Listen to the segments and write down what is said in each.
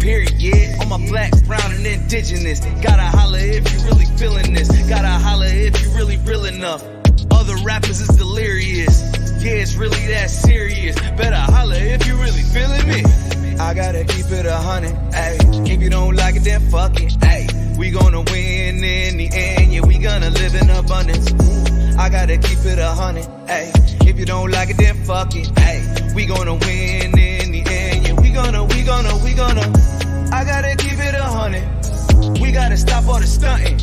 period. On my black, brown, and indigenous. Gotta holler if you really feeling this. Gotta holler if you really real enough. Other rappers is delirious. Yeah, it's really that serious. Better holler if you really feeling me. I gotta keep it 100, ayy. If you don't like it, then fuck it, ayy. We gonna win in the end, yeah, we gonna live in abundance. I gotta keep it 100, ayy. If you don't like it, then fuck it, ayy. We gonna win in the end, yeah, we gonna. I gotta keep it 100. We gotta stop all the stunting.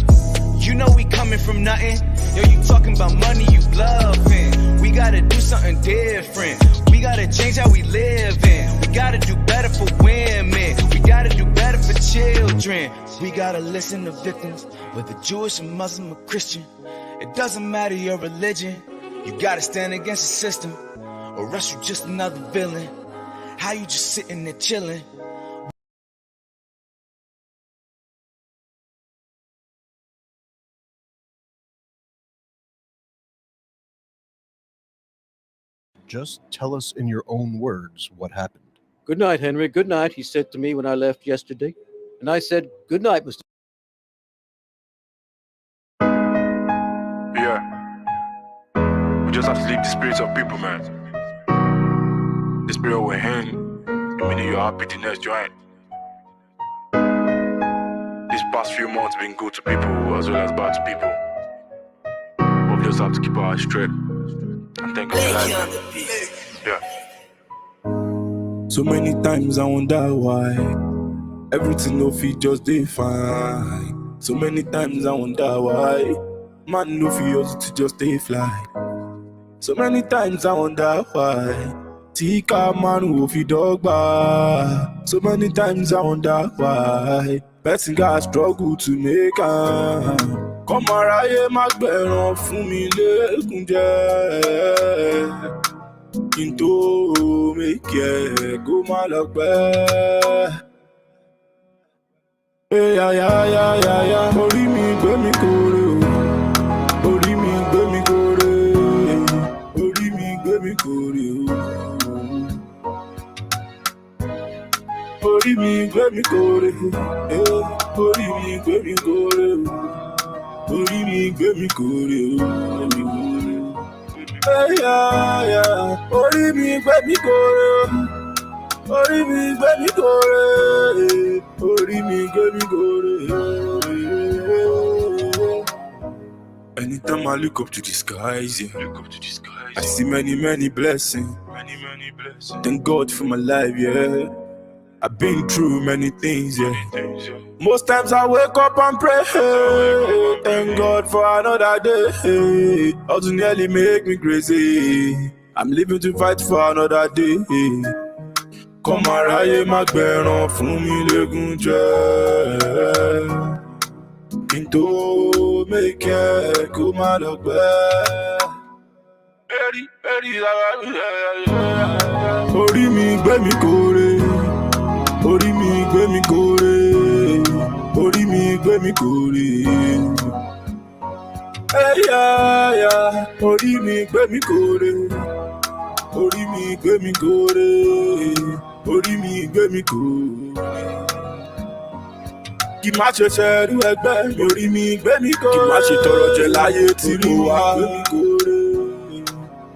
You know we coming from nothing. Yo, you talking about money, you bluffing. We gotta do something different. We gotta change how we live in. We gotta do better for women. We gotta do better for children. We gotta listen to victims, whether Jewish or Muslim or Christian. It doesn't matter your religion. You gotta stand against the system, or else you just another villain. How you just sitting there chilling? Just tell us in your own words what happened. Good night, Henry. Good night, he said to me when I left yesterday. And I said, good night, Mr. Yeah. We just have to leave the spirits of people, man. The spirit will hang, meaning you're happy the next joint. These past few months been good to people as well as bad to people. But we just have to keep our eyes straight. And thank God for life. Yeah. So many times I wonder why everything no fit just dey fine. So many times I wonder why man no fit also to just stay fly. So many times I wonder why Tika man who fit dog bar. So many times I wonder why person got struggle to make am. Come aráyé má gbẹ̀ràn fún mi lẹ́kùn jẹ́. Kí n tó make it kó má lọ pẹ́. Ya. Orí mi gbé mi kórè o. Orí mi gbé mi kórè. Orí mi gbé mi kórè o. Orí mi gbé mi kórè. Orí mi gbé mi kórè o. Orí mi gbé mi kórè o. Orí mi gbé mi kórè o. Orí mi gbé mi kórè. Orí mi gbé mi kórè. Anytime I look up to the skies, I see many blessings. Thank God for my life, yeah. I've been through many things, yeah. Most times I wake up and pray, hey, thank God for another day. Hey, also nearly make me crazy. I'm living to fight for another day. Hey. Come aráyé má gbẹ̀ràn fún mi lẹ́kùn jẹ́. Kí n tó make it kó má lọ pẹ́. Orí mi gbé mi kórè. Orí mi gbé mi kórè. Orí mi gbé mi kórè. Orí mi gbé mi kórè. Orí mi gbé mi kórè. Orí mi gbé mi kórè. Kí má ṣe ṣẹrú ẹgbẹ́ mi. Orí mi gbé mi kórè. Kí má ṣe tọrọ jẹ láyé tí mo wá.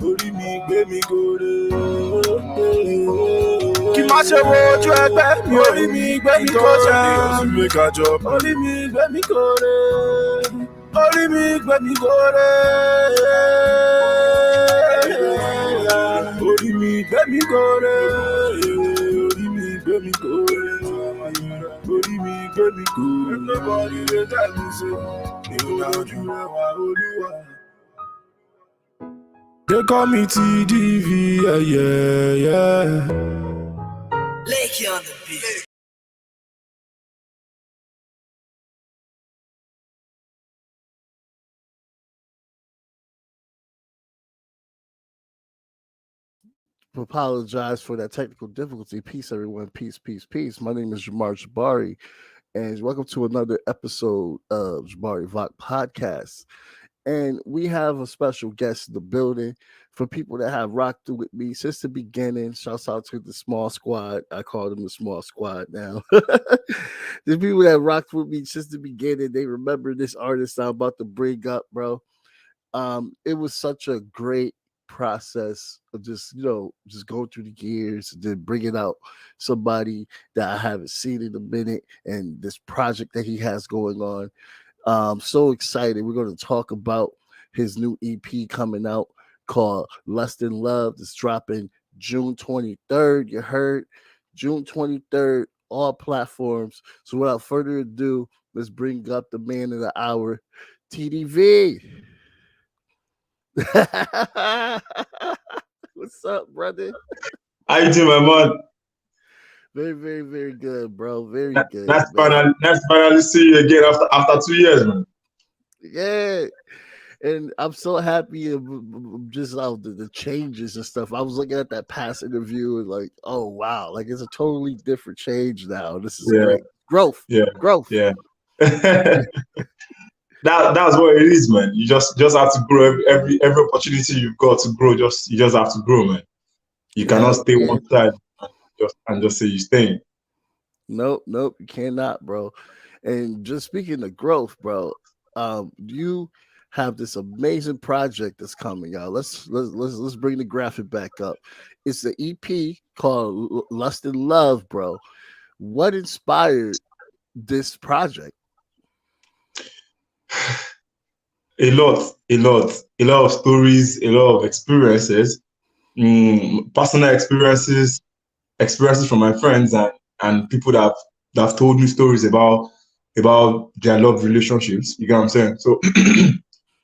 Orí mi gbé mi kórè. Kí má ṣe wo ojú ẹgbẹ́ mi. Orí mi gbé mi kórè. Orí mi gbé mi kórè. Orí mi gbé mi kórè. Orí mi gbé mi kórè. Orí mi gbé mi kórè. Orí mi gbé mi kórè. Nobody dey tell me say mi ò dájú rẹwà Olúwa. They call me Teedeevee, yeah. Lake on the beat. Apologize for that technical difficulty. Peace, everyone. Peace. My name is Jamar Jabari, and welcome to another episode of Jabari Voc Podcast. And we have a special guest in the building for people that have rocked with me since the beginning. Shouts out to the small squad. I call them the small squad now. The people that rocked with me since the beginning, they remember this artist I'm about to bring up, bro. It was such a great process of just going through the years and then bringing out somebody that I haven't seen in a minute and this project that he has going on. So excited. We're going to talk about his new EP coming out called Lust and Love. It's dropping June 23rd. You heard June 23rd, all platforms. So without further ado, let's bring up the man of the hour, Teedeevee. What's up, brother? How you doing, my man? Very, very, very good, bro. Very good. Nice finally see you again after 2 years, man. Yeah. And I'm so happy of just the changes and stuff. I was looking at that past interview and like, oh wow, like it's a totally different change now. This is great. Growth. Yeah. Growth. Yeah. That's what it is, man. You just have to grow every opportunity you've got to grow. You just have to grow, man. You cannot stay one side and just say you're staying. Nope, you cannot, bro. And just speaking of growth, bro, you have this amazing project that's coming out. Let's bring the graphic back up. It's the EP called Lust and Love, bro. What inspired this project? A lot of stories, a lot of experiences, personal experiences from my friends and people that have told me stories about their love relationships. You get what I'm saying? So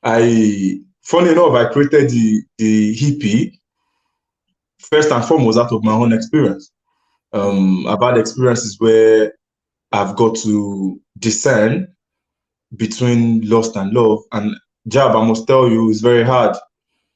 funny enough, I created the EP first and foremost out of my own experience. I've had experiences where I've got to discern between lust and love, and Jab, I must tell you, is very hard.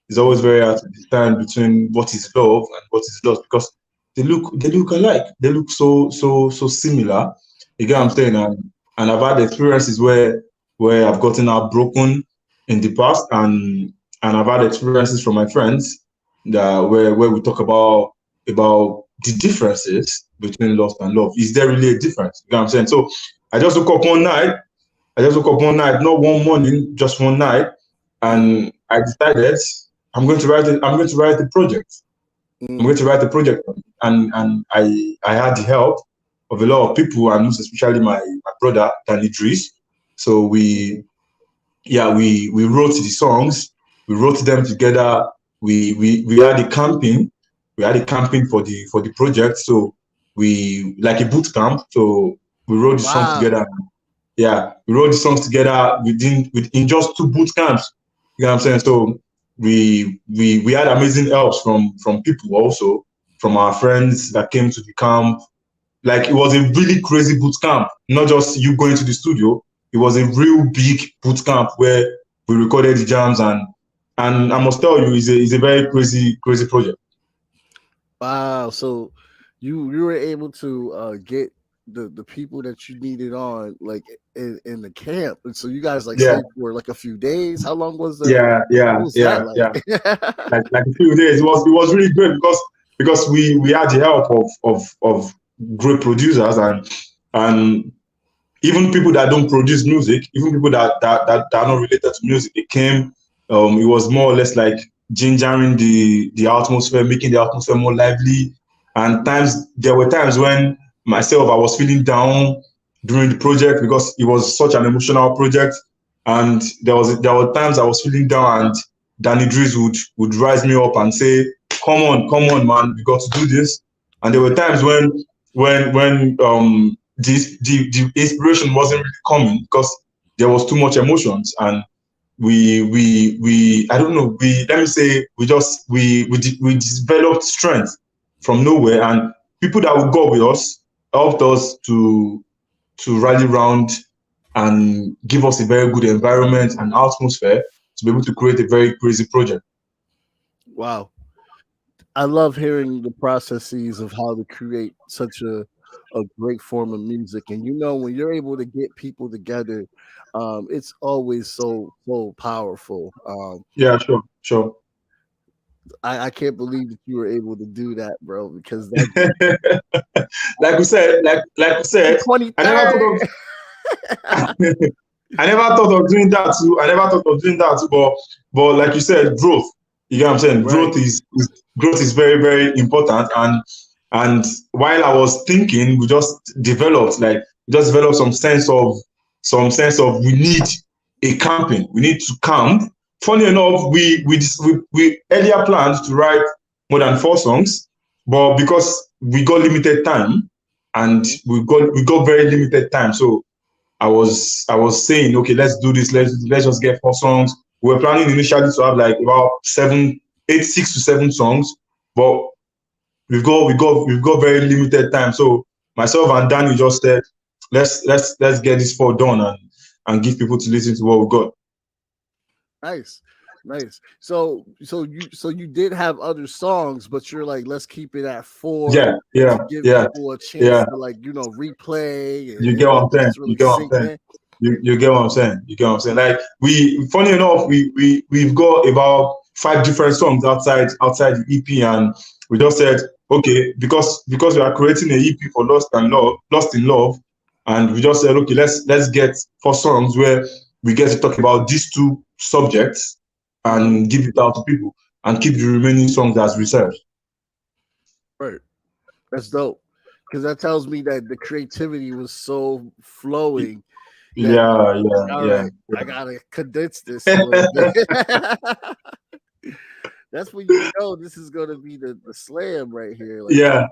It's always very hard to discern between what is love and what is lust because they look alike. They look so similar. You get what I'm saying? And I've had experiences where I've gotten heartbroken in the past, and I've had experiences from my friends that where we talk about the differences between lust and love. Is there really a difference? You get what I'm saying? So I just woke up one night, not one morning, just one night, and I decided I'm going to write the project. I'm going to write the project, and I had the help of a lot of people, and most especially my brother Danny Dries. So we wrote the songs, we wrote them together. We had a camping, for the project. So we like a boot camp. So we wrote the songs together. Yeah, we wrote the songs together in just 2 boot camps. You know what I'm saying? So we had amazing helps from people also, from our friends that came to the camp. Like it was a really crazy boot camp, not just you going to the studio. It was a real big boot camp where we recorded the jams, and I must tell you, it's a very crazy project. Wow! So you were able to get the people that you needed on like in the camp, and so you guys stayed for like a few days. How long was the like a few days. It was really great because we had the help of great producers and even people that don't produce music, even people that are not related to music. They came. It was more or less like gingering the atmosphere, making the atmosphere more lively. And there were times when myself, I was feeling down during the project because it was such an emotional project. And there were times I was feeling down, and Danny Dries would rise me up and say, come on, man, we got to do this. And there were times when the inspiration wasn't really coming because there was too much emotions, and we I don't know, we developed strength from nowhere, and people that would go with us helped us to rally around and give us a very good environment and atmosphere to be able to create a very crazy project. Wow. I love hearing the processes of how to create such a a great form of music. And you know, when you're able to get people together, it's always so powerful. Yeah, sure. I can't believe that you were able to do that, bro, because that like we said, I never thought of I never thought of doing that too. But like you said, growth. You get what I'm saying? Right. Growth is very, very important. And while I was thinking, we just developed some sense of we need a camping. We need to camp. Funny enough, we earlier planned to write more than 4 songs, but because we got limited time, and we got very limited time, so I was saying, okay, let's do this. Let's just get 4 songs. We were planning initially to have like about 6 to 7 songs, but we've got very limited time. So myself and Danny just said, let's get this 4 done and give people to listen to what we got. Nice. So you did have other songs, but you're like, let's keep it at 4. Yeah. Give people a chance to, like, replay. You get what I'm saying? You get what I'm saying? Like, funny enough, we've got about 5 different songs outside the EP, and we just said, okay, because we are creating an EP for Lost in Love, and we just said, okay, let's get 4 songs where we get to talk about these 2 subjects and give it out to people, and keep the remaining songs as reserved. Right. That's dope. Because that tells me that the creativity was so flowing. Yeah. I gotta condense this a little bit. That's when you know this is gonna be the slam right here. Like, yeah.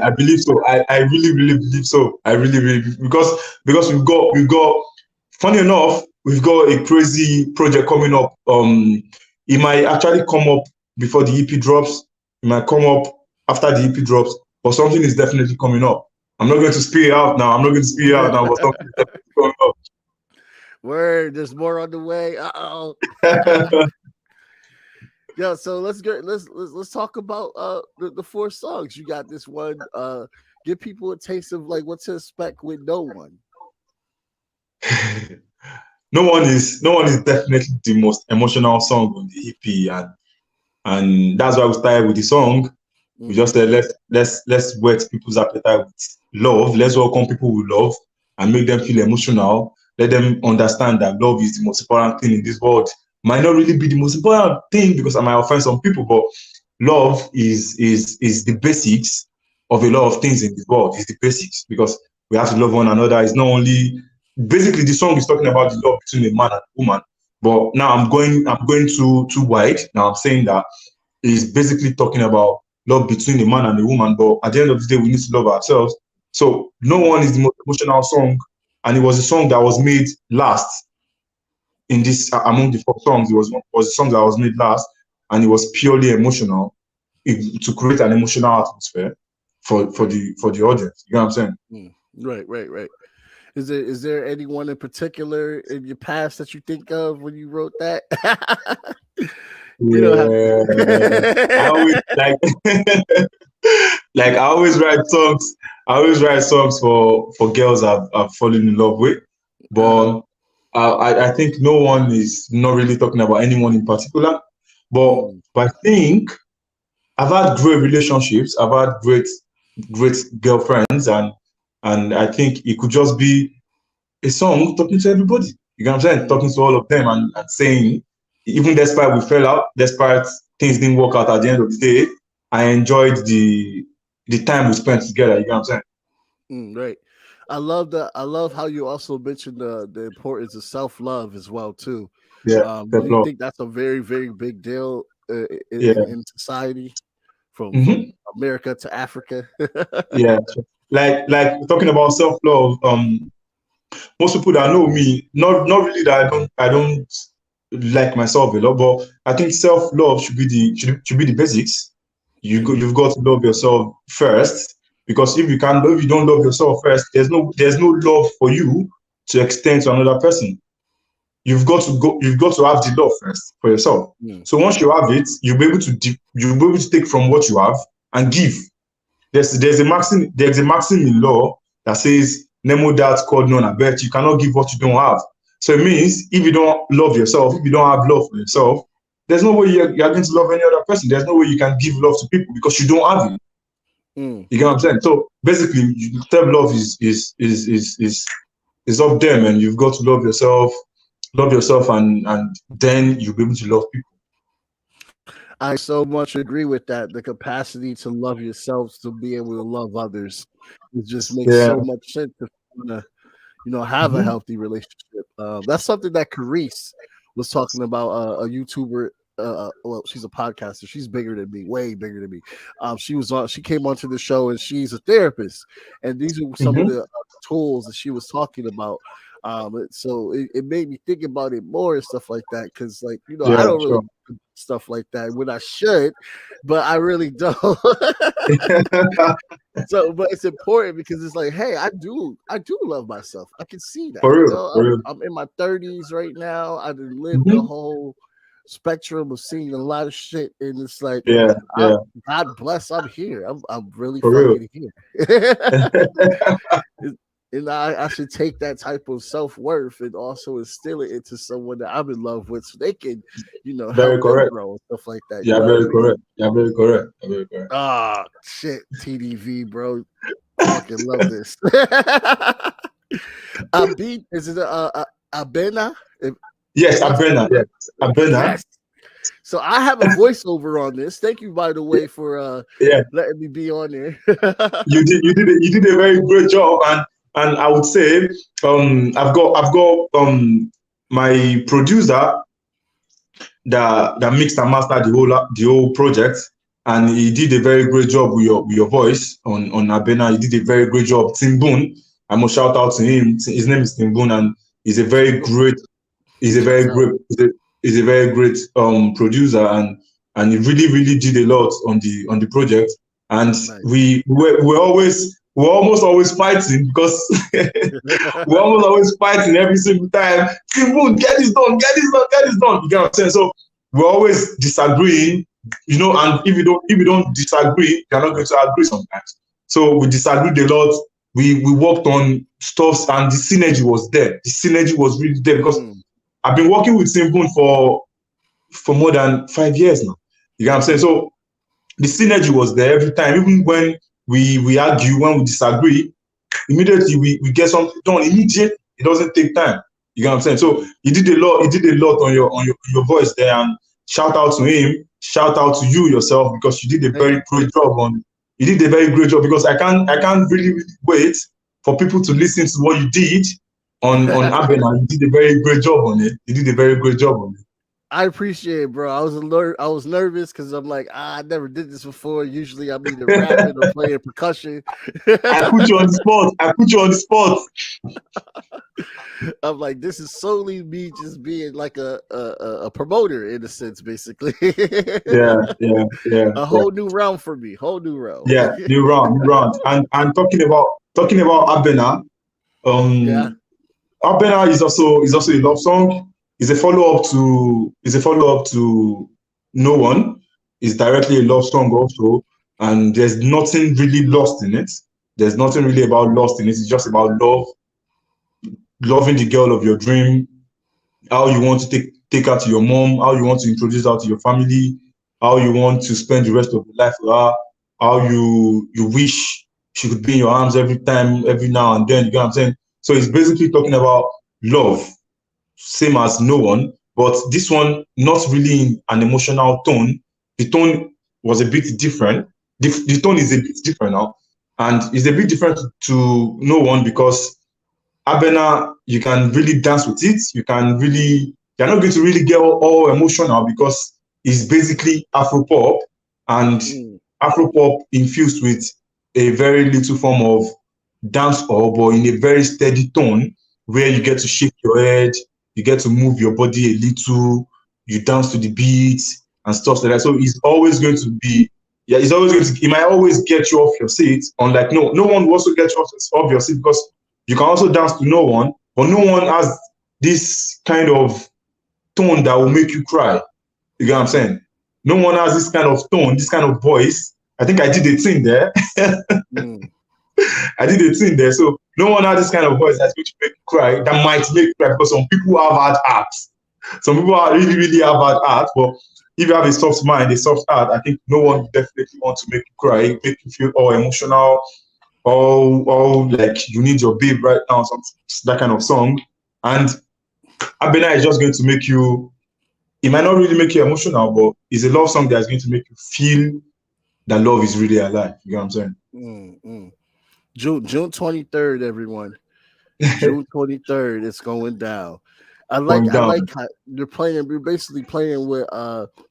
I believe so. I really believe so. I really because we've got. Funny enough, we've got a crazy project coming up. It might actually come up before the EP drops. It might come up after the EP drops, but something is definitely coming up. I'm not going to spill it out now. But something is definitely coming up. Word, there's more on the way. Uh-oh. Yeah, so let's talk about the 4 songs. You got this one. Give people a taste of like what to expect with No One. No one is definitely the most emotional song on the EP, and that's why we started with the song. We just said let's whet people's appetite with love. Let's welcome people with love and make them feel emotional. Let them understand that love is the most important thing in this world. Might not really be the most important thing because I might offend some people, but love is the basics of a lot of things in this world. It's the basics, because we have to love one another. It's not only basically the song is talking about the love between a man and a woman, but now I'm going too wide. Now I'm saying that it's basically talking about love between a man and a woman, but at the end of the day, we need to love ourselves. So No One is the most emotional song, and it was a song that was made last in this among the 4 songs. It was a song that was made last, and it was purely emotional to create an emotional atmosphere for the audience. You know what I'm saying? Right. Is there anyone in particular in your past that you think of when you wrote that? I always I always write songs. I always write songs for girls I've fallen in love with, but I think No One is not really talking about anyone in particular. But I think I've had great relationships. I've had great girlfriends, and I think it could just be a song talking to everybody. You know what I'm saying? Talking to all of them and saying, even despite we fell out, despite things didn't work out at the end of the day, I enjoyed the time we spent together. You know what I'm saying? Right. I love how you also mentioned the importance of self-love as well too. Yeah. Do you think that's a very, very big deal in society, from America to Africa? Yeah. Like talking about self-love, most people that know me, not really that I don't like myself a lot, but I think self-love should be the basics. You've got to love yourself first, because if you don't love yourself first, there's no love for you to extend to another person. You've got to have the love first for yourself. So once you have it, you'll be able to take from what you have and give. there's a maxim in law that says nemo dat called none abet. You cannot give what you don't have. So it means if you don't love yourself, if you don't have love for yourself, there's no way you're going to love any other person. There's no way you can give love to people because you don't have it. You get what I'm saying? So basically, self-love is up there, man. You've got to love yourself, and then you'll be able to love people. I so much agree with that. The capacity to love yourselves, to be able to love others, it just makes so much sense to have a healthy relationship. That's something that Carice was talking about. A YouTuber, well, she's a podcaster. She's bigger than me, way bigger than me. She came onto the show, and she's a therapist. And these are some of the tools that she was talking about. So it made me think about it more and stuff like that, because I don't really do stuff like that when I should, but I really don't. So, but it's important because it's like, hey, I do love myself. I can see that. For real. I'm in my 30s right now. I done lived the whole spectrum of seeing a lot of shit, and it's like, God bless, I'm here. I'm really fucking here. And I should take that type of self-worth and also instill it into someone that I'm in love with, so they can, help them grow and stuff like that. Yeah, very correct. Yeah, very correct. Ah, shit, TDV, bro. I fucking love this. Is it Abena? Yes, Abena. Yes, Abena. Yes. So I have a voiceover on this. Thank you, by the way, for letting me be on there. You did a very great job, and I would say I've got my producer that mixed and mastered the whole project, and he did a very great job with your voice on Abena. He did a very great job. Timbun, I must shout out to him. His name is Timbun, and he's a very great producer, and he really did a lot on the project. And nice. we're almost always fighting, because we're almost always fighting every single time. Timbun, get this done. You get what I'm saying? So we're always disagreeing, and if you don't disagree, you're not going to agree sometimes. So we disagreed a lot. We worked on stuff, and the synergy was there. The synergy was really there, because I've been working with Timbun for more than 5 years now. You get what I'm saying? So the synergy was there every time. Even when we argue, when we disagree, immediately we get something done. Immediately, it doesn't take time. You get what I'm saying? So he did a lot on your voice there, and shout out to him. Shout out to you yourself, because you did a very great job You did a very great job, because I can't really wait for people to listen to what you did on Abena. You did a very great job on it. I appreciate it, bro. I was nervous because I'm like, I never did this before. Usually I'm either rapping or playing percussion. I put you on the spot. I'm like, this is solely me just being like a promoter in a sense, basically. Yeah. A whole new round for me. Whole new round. Yeah, new round. And talking about Abena, Abena is also a love song. It's a follow-up to No One. It's directly a love song also, and there's nothing really lost in it. There's nothing really about lost in it. It's just about love, loving the girl of your dream, how you want to take her to your mom, how you want to introduce her to your family, how you want to spend the rest of your life with her, how you wish she could be in your arms every now and then. You get what I'm saying? So it's basically talking about love. Same as No One, but this one not really in an emotional tone. The tone was a bit different. The tone is a bit different now, and it's a bit different to No One, because Abena, you can really dance with it. You're not going to really get all emotional, because it's basically Afropop, and Afropop infused with a very little form of dancehall, but in a very steady tone, where you get to shake your head. You get to move your body a little, you dance to the beat and stuff like that. So it's always going to be, it might always get you off your seat. Unlike No One will also get you off your seat, because you can also dance to No One, but No One has this kind of tone that will make you cry. You get what I'm saying? No One has this kind of tone, this kind of voice I think I did a thing there. I did a thing there. So no one has this kind of voice that's going to make you cry, that might make you cry, because some people have hard hearts. Some people are really, really have hard heart, but if you have a soft mind, a soft heart, I think no one definitely wants to make you cry, make you feel all emotional, all like you need your babe right now, that kind of song. And Abena is just going to make you, it might not really make you emotional, but it's a love song that's going to make you feel that love is really alive. You know what I'm saying? June 23rd, everyone. June 23rd, it's going down. I like how you're playing. You're basically playing with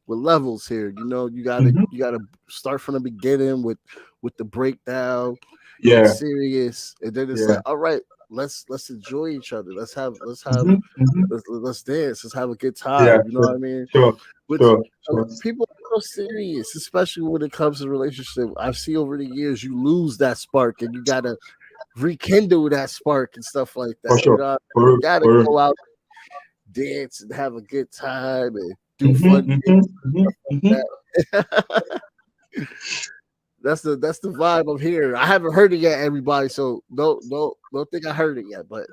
levels here. You know, you gotta start from the beginning with the breakdown. Yeah, serious, and then it's like, all right, let's enjoy each other. Let's dance. Let's have a good time. Yeah, you know what I mean? Sure. People are so serious, especially when it comes to relationship. I've seen over the years you lose that spark, and you gotta rekindle that spark and stuff like that. For sure. You gotta go out, dance, and have a good time, and do fun things. That's the vibe I'm hearing. I haven't heard it yet, everybody. So don't think I heard it yet. But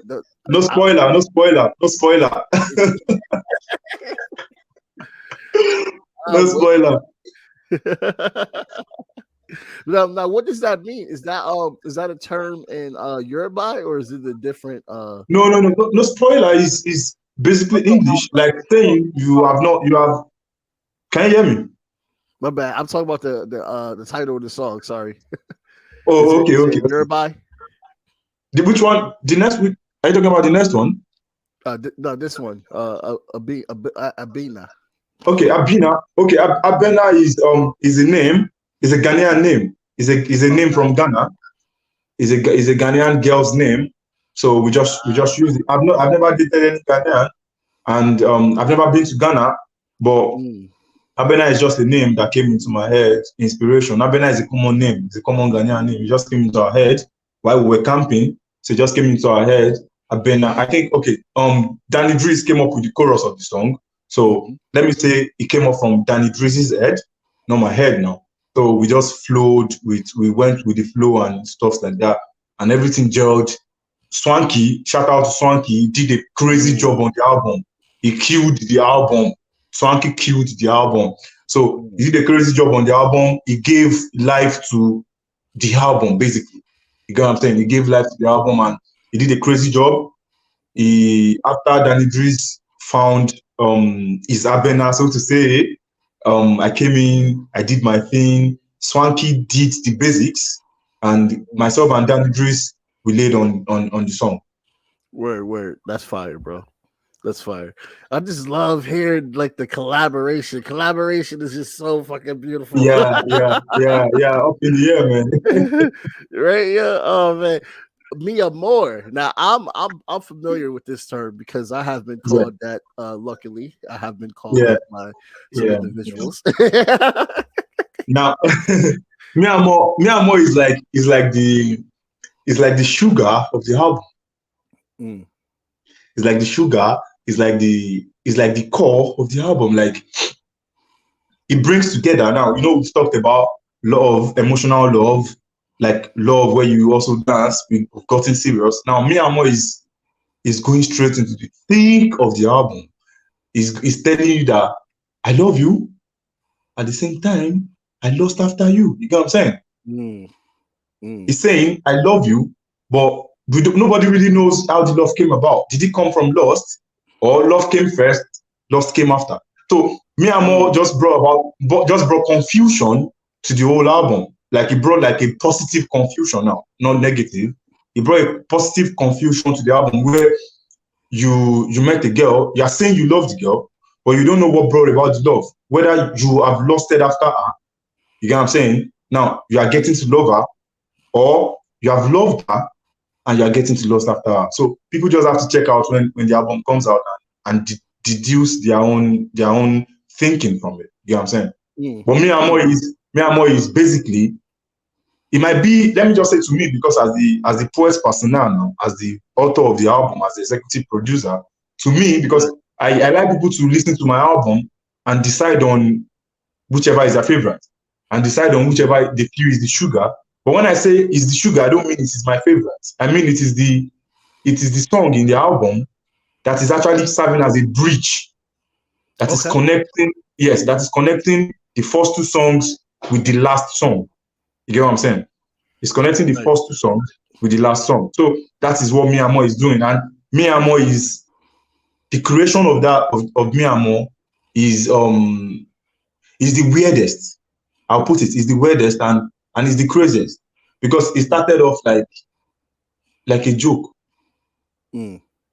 no spoiler. No spoiler. Now, what does that mean? Is that a term in Yoruba, or is it a different? No spoiler is basically English, like saying you have. Can you hear me? My bad. I'm talking about the title of the song. Sorry. Oh, okay. Yoruba. Which one? The next week? Are you talking about the next one? No, this one. Abena. Okay, Abena. Okay, Abena is a name. Is a Ghanaian name. Is a name from Ghana. Is a Ghanaian girl's name. So we just use it. I've never dated any Ghanaian, and I've never been to Ghana, but Abena is just a name that came into my head. Inspiration. Abena is a common name. It's a common Ghanaian name. It just came into our head while we were camping. So it just came into our head. Abena. I think Danny Dries came up with the chorus of the song. So let me say it came up from Danny Dries' head, not my head now. So we just we went with the flow and stuff like that, and everything gelled. Swanky, shout out to Swanky, he did a crazy job on the album. He killed the album. Swanky killed the album. So he did a crazy job on the album. He gave life to the album, basically. You get what I'm saying? He gave life to the album, and he did a crazy job. After Danny Dries found his Abena, so to say, I came in, I did my thing. Swanky did the basics, and myself and Danny Dries, we laid on the song. Word. That's fire, bro. That's fire. I just love hearing like the collaboration. Collaboration is just so fucking beautiful. Yeah. Up in the air, man. Right? Yeah. Oh man. Me more. Now I'm familiar with this term because I have been called that. Luckily, I have been called that by some individuals. Now, Miamo is like the sugar of the album. It's like the sugar. It's like the core of the album. Like it brings together. Now we've talked about love, emotional love, like love where you also dance. We've gotten serious. Now Miamo is going straight into the thick of the album. Is telling you that I love you. At the same time, I lost after you. You get what I'm saying? He's saying, I love you, but nobody really knows how the love came about. Did it come from lust, or love came first, lust came after? So Miamo just brought confusion to the whole album. Like he brought like a positive confusion now, not negative. He brought a positive confusion to the album where you met the girl, you're saying you love the girl, but you don't know what brought about the love. Whether you have lost it after her, you get what I'm saying? Now you are getting to love her, or you have loved her and you are getting to lust after her. So people just have to check out when the album comes out and deduce their own thinking from it. You know what I'm saying? But Miamo is basically, it might be, let me just say to me, because as the poet personnel now, as the author of the album, as the executive producer, to me, because I like people to listen to my album and decide on whichever is their favorite. and decide on whichever they feel is the sugar. But when I say it's the sugar, I don't mean it is my favorite. I mean it is the song in the album that is actually serving as a bridge that is connecting. Yes, that is connecting the first 2 songs with the last song. You get what I'm saying? It's connecting the first 2 songs with the last song. So that is what Me and More is doing. And Me and More is the creation of that of Me and More is the weirdest. I'll put it, is the weirdest and it's the craziest. Because it started off like a joke.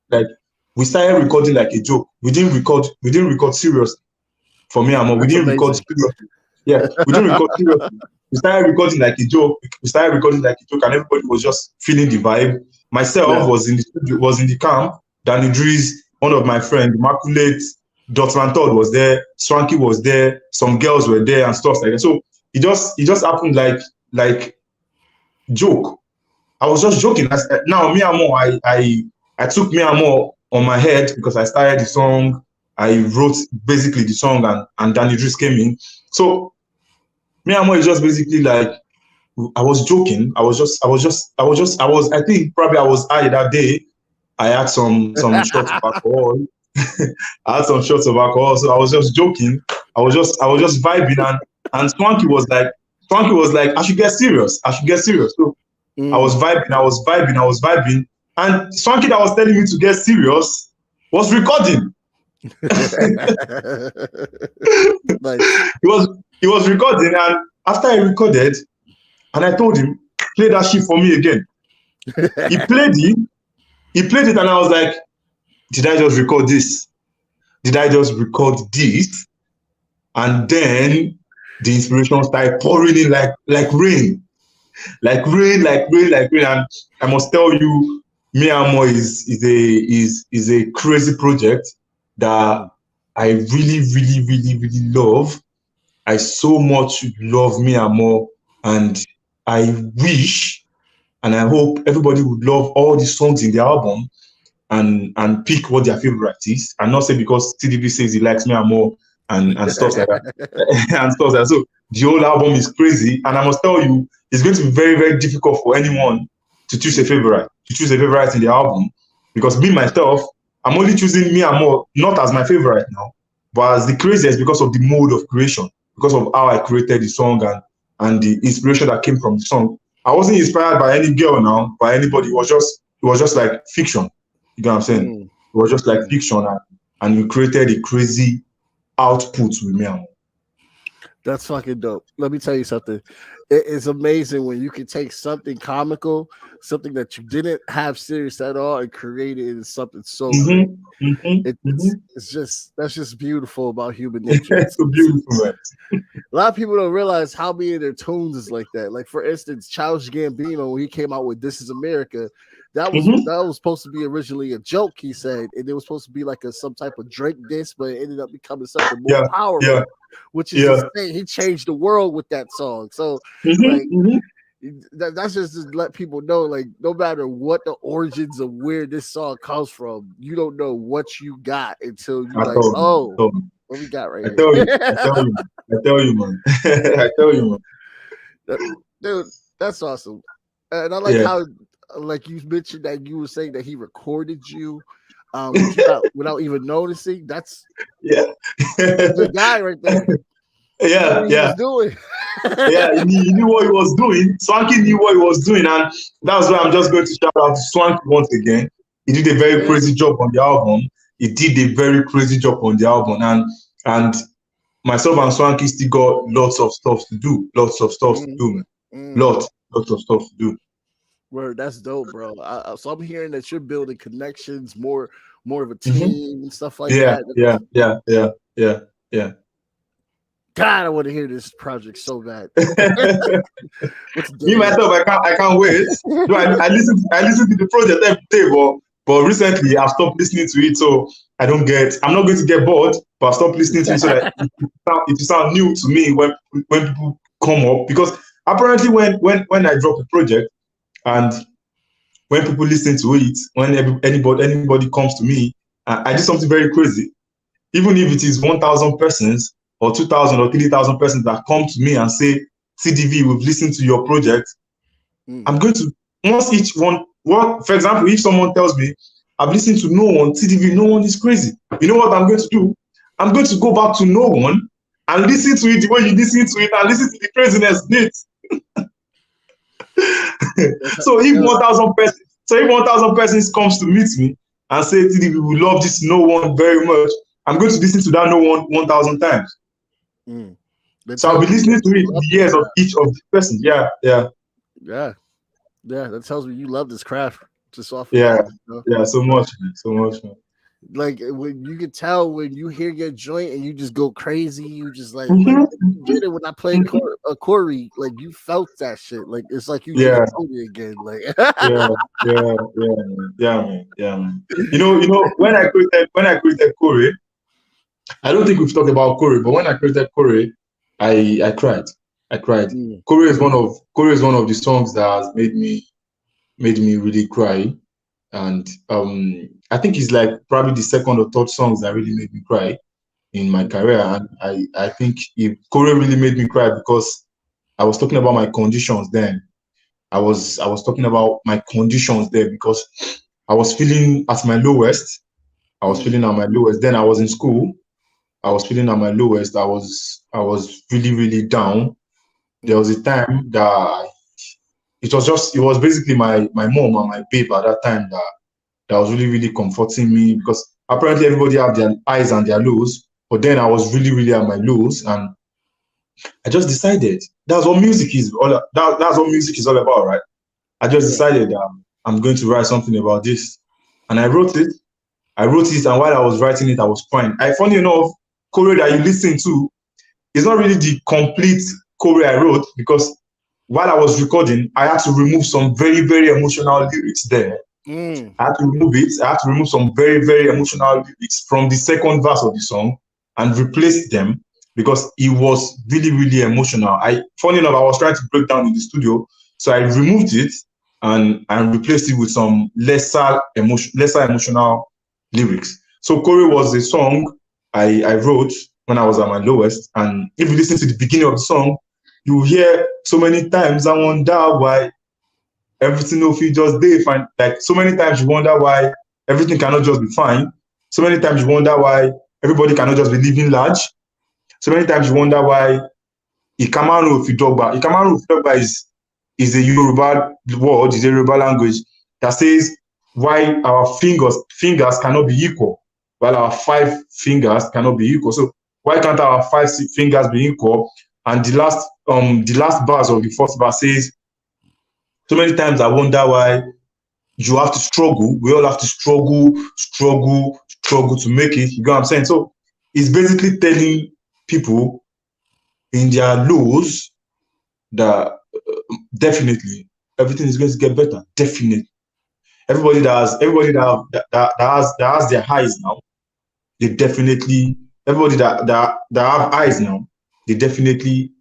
Like we started recording like a joke. We didn't record seriously for Me and More. We didn't record seriously. Yeah, we didn't record seriously. We started recording like a joke. And everybody was just feeling the vibe. Myself was in the camp. Danny Drees, one of my friends, Immaculate, Dotman Todd was there, Swanky was there, some girls were there and stuff like that. So it just happened like joke. I was just joking. Now Me and More, I took Me and More on my head because I started the song. I wrote basically the song and Danny Drees came in. So Me and More is just basically like, I was joking. I think probably I was high that day. I had some shots of alcohol. I had some shots of alcohol, so I was just joking. I was just vibing, and Swanky was like, I should get serious. So I was vibing, and Swanky that was telling me to get serious was recording. Nice. He was recording, and after I recorded, and I told him, play that shit for me again. He played it, and I was like, did I just record this? And then the inspiration started pouring in like rain. And I must tell you, Me and More is a crazy project that I really, really, really, really love. I so much love Me and More, and I wish and I hope everybody would love all the songs in the album and pick what their favorite is, and not say because Teedeevee says he likes Me and More and stuff like that. And stuff like that. So the whole album is crazy, and I must tell you, it's going to be very, very difficult for anyone to choose a favorite in the album, because me myself, I'm only choosing Me and More not as my favorite now, but as the craziest because of the mode of creation, because of how I created the song and the inspiration that came from the song. I wasn't inspired by any girl now, by anybody. It was just like fiction. You know what I'm saying? It was just like fiction, and we created a crazy output with Me and More. That's fucking dope. Let me tell you something. It is amazing when you can take something comical, something that you didn't have serious at all, and create it into something so good. It's just, that's just beautiful about human nature. It's so beautiful, man. A lot of people don't realize how many of their tunes is like that. Like, for instance, Childish Gambino, when he came out with This Is America, that was supposed to be originally a joke, he said, and it was supposed to be like some type of Drake diss, but it ended up becoming something more powerful, which is insane. He changed the world with that song. So that's just to let people know, like, no matter what the origins of where this song comes from, you don't know what you got until you're like, what we got right here. I tell you, man. I tell you, man. Dude, that's awesome. And I like how, like, you mentioned that you were saying that he recorded you without even noticing. That's the guy right there. He was doing. He knew what he was doing. Swanky knew what he was doing, and that's why I'm just going to shout out to Swanky once again. He did a very crazy job on the album. And myself and Swanky still got lots of stuff to do, man. Lots of stuff to do. Word, that's dope, bro. So I'm hearing that you're building connections, more of a team and stuff like that. Yeah. God, I want to hear this project so bad. Me myself, I can't wait. I listen to the project every day, but recently I've stopped listening to it, so I'm not going to get bored, but I've stopped listening to it so that it sound new to me when people come up, because apparently when I drop a project and when people listen to it, when anybody comes to me, I do something very crazy. Even if it is 1,000 persons or 2,000 or 3,000 persons that come to me and say, Teedeevee, we've listened to your project. I'm going to, once each one, for example, if someone tells me, I've listened to No One, Teedeevee, No One is crazy. You know what I'm going to do? I'm going to go back to No One and listen to it the way you listen to it and listen to the craziness bit. So if 1,000 persons comes to meet me and say, Teedeevee, we love this No One very much, I'm going to listen to that No One 1,000 times. So I'll be listening to it the years of each of the person. Yeah. That tells me you love this craft just off. So much, man. Like when you can tell when you hear your joint and you just go crazy, you just like, you did it when I played Corey. Like you felt that shit. Like it's like you did it again. Like man. You know, when I created Corey, I don't think we've talked about Corey, but when I created Corey, I cried. Corey is one of the songs that has made me really cry. And I think it's like probably the second or third songs that really made me cry in my career. And I think Corey really made me cry because I was talking about my conditions then. I was talking about my conditions there because I was feeling at my lowest. Then I was in school. I was feeling at my lowest. I was really, really down. There was a time that it was basically my mom and my babe at that time that was really, really comforting me because apparently everybody have their highs and their lows. But then I was really, really at my lows, and I just decided that's what music is all about, right? I just decided that I'm going to write something about this, and I wrote it. And while I was writing it, I was crying. Funny enough, Corey that you listen to is not really the complete Corey I wrote because while I was recording, I had to remove some very, very emotional lyrics there. I had to remove it. I had to remove some very, very emotional lyrics from the second verse of the song and replace them because it was really, really emotional. Funny enough, I was trying to break down in the studio, so I removed it and replaced it with some lesser emotional lyrics. So Corey was a song I wrote when I was at my lowest, and if you listen to the beginning of the song, you hear so many times I wonder why everything will feel just day fine. Like so many times you wonder why everything cannot just be fine. So many times you wonder why everybody cannot just be living large. So many times you wonder why Ikamaru Ifidogba is a Yoruba word, is a Yoruba language that says why our fingers cannot be equal, while our 5 fingers cannot be equal. So why can't our 5 fingers be equal? And the last bars of the first verse says, so many times I wonder why you have to struggle. We all have to struggle to make it. You know what I'm saying? So it's basically telling people in their lows that definitely everything is going to get better. Definitely. Everybody that has their highs now, they definitely, everybody that have highs now, they definitely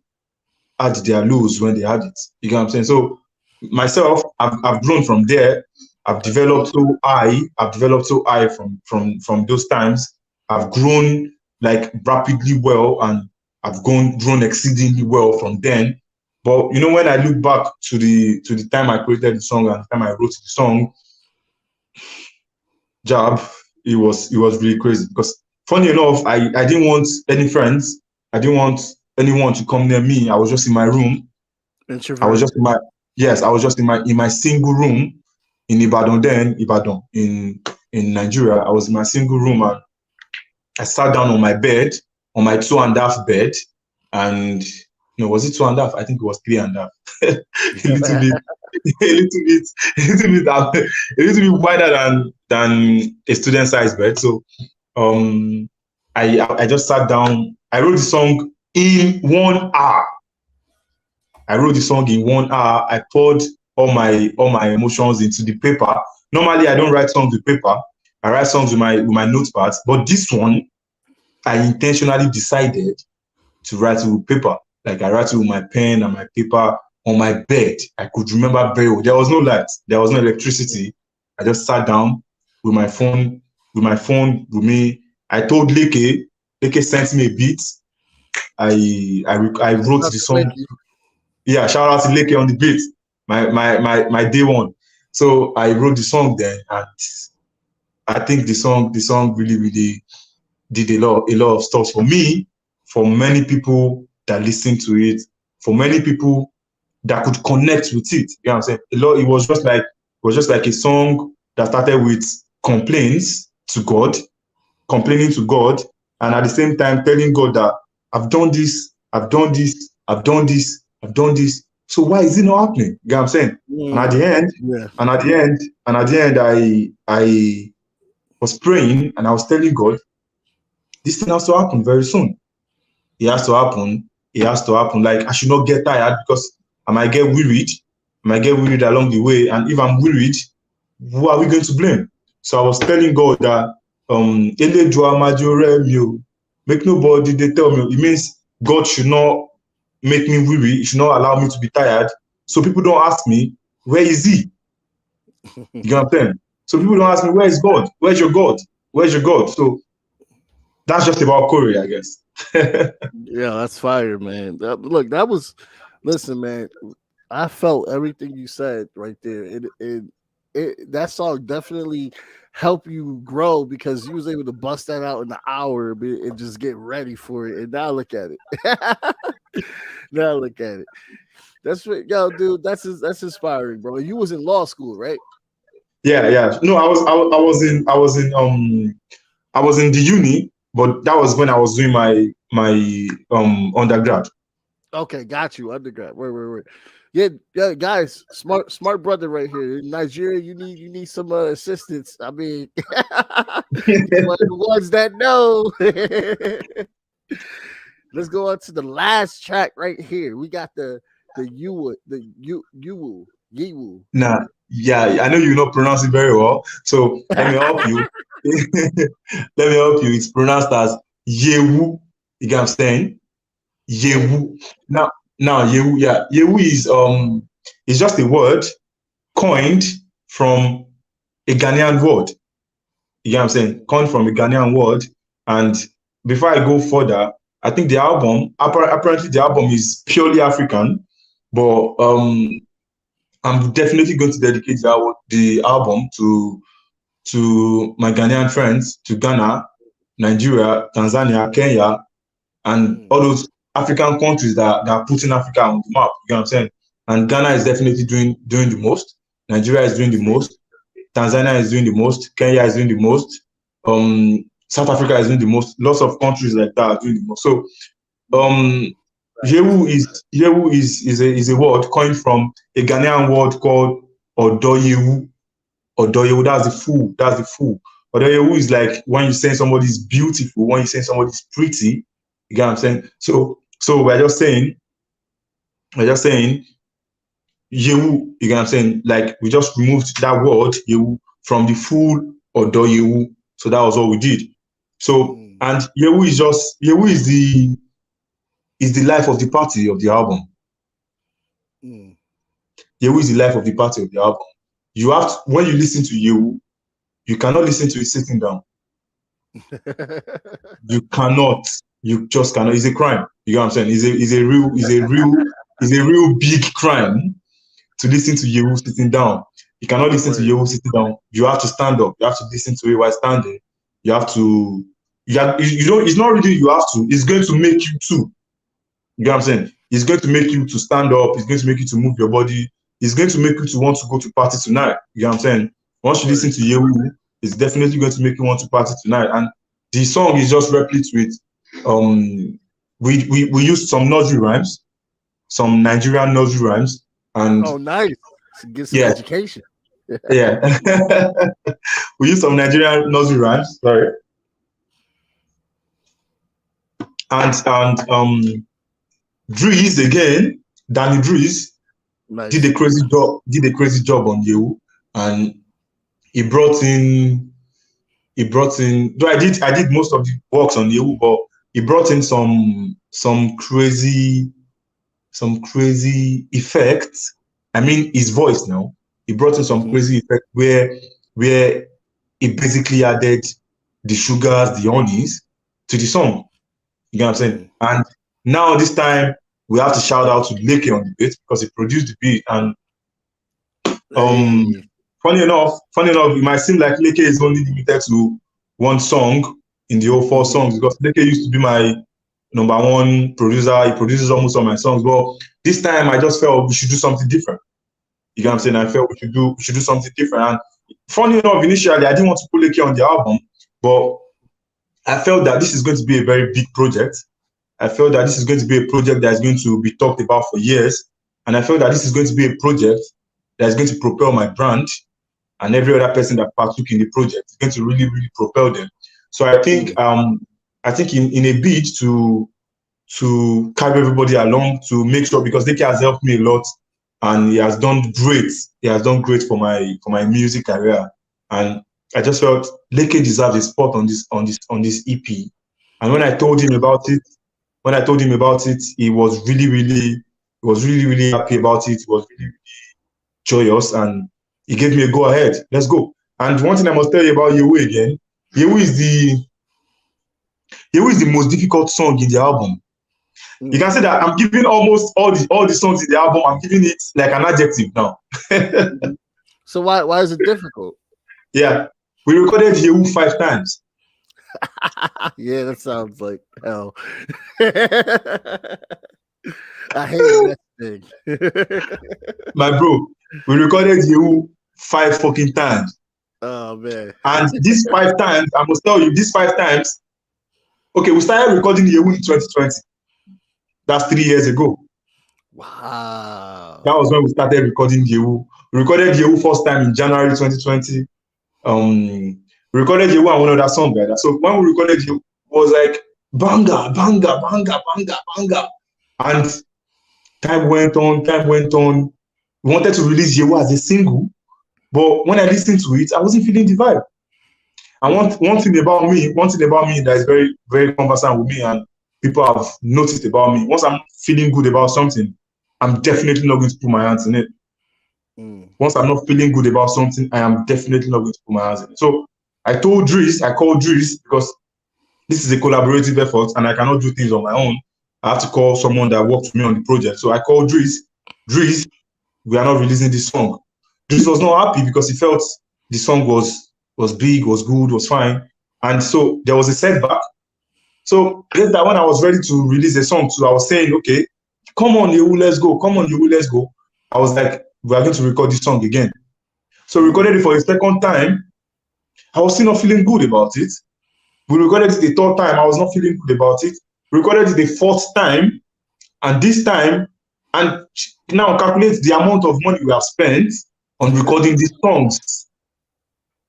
had their lows when they had it. You know what I'm saying? So myself, I've grown from there. I've developed so high from those times. I've grown like rapidly well, and I've grown exceedingly well from then. But you know, when I look back to the time I created the song and the time I wrote the song, it was really crazy because funny enough, I didn't want any friends. I didn't want anyone to come near me. I was just in my room. I was just in my single room in Ibadan in Nigeria. I was in my single room and I sat down on my bed, on my 2.5 bed, and was it 2.5? I think it was 3.5. a little bit wider than a student size bed. So I just sat down. I wrote the song in 1 hour. I poured all my emotions into the paper. Normally I don't write songs with paper. I write songs with my notepads, but this one I intentionally decided to write it with paper. Like I write it with my pen and my paper on my bed. I could remember very well. There was no light. There was no electricity. I just sat down with my phone with me. I told Leke sent me a beat. I wrote the song. Yeah, shout out to Leke on the beat. My day one. So I wrote the song then, and I think the song really did a lot of stuff for me, for many people that listened to it, for many people that could connect with it. You know what I'm saying? It was just like a song that started with complaints to God, complaining to God, and at the same time telling God that I've done this, I've done this, I've done this, I've done this. So why is it not happening? You know what I'm saying? And at the end, I was praying and I was telling God, this thing has to happen very soon. It has to happen. It has to happen. Like, I should not get tired because I might get wearied. I might get wearied along the way. And if I'm wearied, who are we going to blame? So I was telling God that make nobody they tell me. It means God should not make me weary. He should not allow me to be tired. So people don't ask me, where is he? You know what I'm saying? So people don't ask me, where is God? Where's your God? Where's your God? So that's just about Corey, I guess. Yeah, that's fire, man. Listen, man, I felt everything you said right there. That song definitely helped you grow because you was able to bust that out in an hour and just get ready for it. And now look at it. Now look at it. That's what, yo, dude. That's inspiring, bro. You was in law school, right? Yeah. No, I was in the uni, but that was when I was doing my undergrad. Okay, got you. Undergrad. Wait. Yeah, guys, smart brother right here. In Nigeria, you need some assistance. I mean, one of the ones that know. Let's go on to the last track right here. We got the Yiwu. Nah, yeah, I know you not pronounce it very well, so let me help you. It's pronounced as Yewu. You get what I'm saying? Yewu. Now Yewu, yeah. Yewu is just a word coined from a Ghanaian word. You get what I'm saying? Coined from a Ghanaian word. And before I go further, I think the album, apparently the album is purely African, but I'm definitely going to dedicate the album to my Ghanaian friends, to Ghana, Nigeria, Tanzania, Kenya, and all those African countries that are putting Africa on the map. You know what I'm saying? And Ghana is definitely doing the most. Nigeria is doing the most. Tanzania is doing the most. Kenya is doing the most. South Africa is doing the most. Lots of countries like that are doing the most. So, Yewu is a word coined from a Ghanaian word called Odoyewu. Odoyewu, that's the fool. Odoyewu is like when you say somebody's beautiful, when you say somebody's pretty. You get what I'm saying? So we're just saying Yewu, you get what I'm saying? Like we just removed that word Yewu from the fool Odoyewu. So that was all we did. So and Yewu is the life of the party of the album. Yewu is the life of the party of the album. You have to, when you listen to Yewu, you cannot listen to it sitting down. You cannot. You just cannot. It's a crime. You know what I'm saying? It's a real big crime to listen to Yewu sitting down. You cannot listen to Yewu sitting down. You have to stand up. You have to listen to it while standing. You have to. You don't. It's not really you have to. It's going to make you too. You know what I'm saying? It's going to make you to stand up. It's going to make you to move your body. It's going to make you to want to go to party tonight. You know what I'm saying? Once you listen to Yewu, it's definitely going to make you want to party tonight. And the song is just replete with we used some nursery rhymes, some Nigerian nursery rhymes, and nice. Get some education. Yeah. We used some Nigerian nursery rhymes, sorry. And Drees again, Danny Drees, nice. did a crazy job on Yewu, and he brought in though I did most of the works on Yewu, but he brought in some crazy effects. I mean his voice now. He brought in some crazy effect where he basically added the sugars, the honeys to the song. You know what I'm saying? And now this time we have to shout out to Leke on the beat because he produced the beat. And funny enough, it might seem like Leke is only limited to one song in the whole 4 songs, because Leke used to be my #1 producer. He produces almost all my songs. But this time I just felt we should do something different. You know what I'm saying? I felt we should do something different. And funny enough, initially I didn't want to put Leke on the album, but I felt that this is going to be a very big project. I felt that this is going to be a project that is going to be talked about for years. And I felt that this is going to be a project that is going to propel my brand and every other person that partook in the project. It's going to really, really propel them. So I think in a bid to carry everybody along, to make sure, because Leke has helped me a lot and he has done great. He has done great for my music career. And I just felt Leke deserves a spot on this EP. And when I told him about it, he was really, really happy about it. He was really, really joyous, and he gave me a go ahead. Let's go. And one thing I must tell you about Yewu again, Yewu is the most difficult song in the album. You can say that I'm giving almost all the songs in the album, I'm giving it like an adjective now. So why is it difficult? Yeah, we recorded Yewu 5 times. Yeah, that sounds like hell. I hate that thing. My bro, we recorded Yewu 5 fucking times. Oh man. And these 5 times, I must tell you, these 5 times, okay, we started recording Yewu in 2020. That's 3 years ago. Wow. That was when we started recording Yewu. We recorded Yewu first time in January 2020. We recorded Yewu and one other song like that. So when we recorded Yewu, it was like banger. And time went on. We wanted to release Yewu as a single, but when I listened to it, I wasn't feeling the vibe. And one thing about me that is very, very conversant with me, and people have noticed about me, once I'm feeling good about something, I'm definitely not going to put my hands in it. Once I'm not feeling good about something, I am definitely not going to put my hands in it. So I called Dries, because this is a collaborative effort and I cannot do things on my own. I have to call someone that worked with me on the project. So I called Dries, we are not releasing this song. Dries was not happy because he felt the song was big, was good, was fine. And so there was a setback. So just that when I was ready to release the song too, I was saying, okay, come on, Yewu, let's go. I was like, we are going to record this song again. So we recorded it for a second time. I was still not feeling good about it. We recorded it the 3rd time. I was not feeling good about it. We recorded it the 4th time. And this time, and now calculate the amount of money we have spent on recording these songs.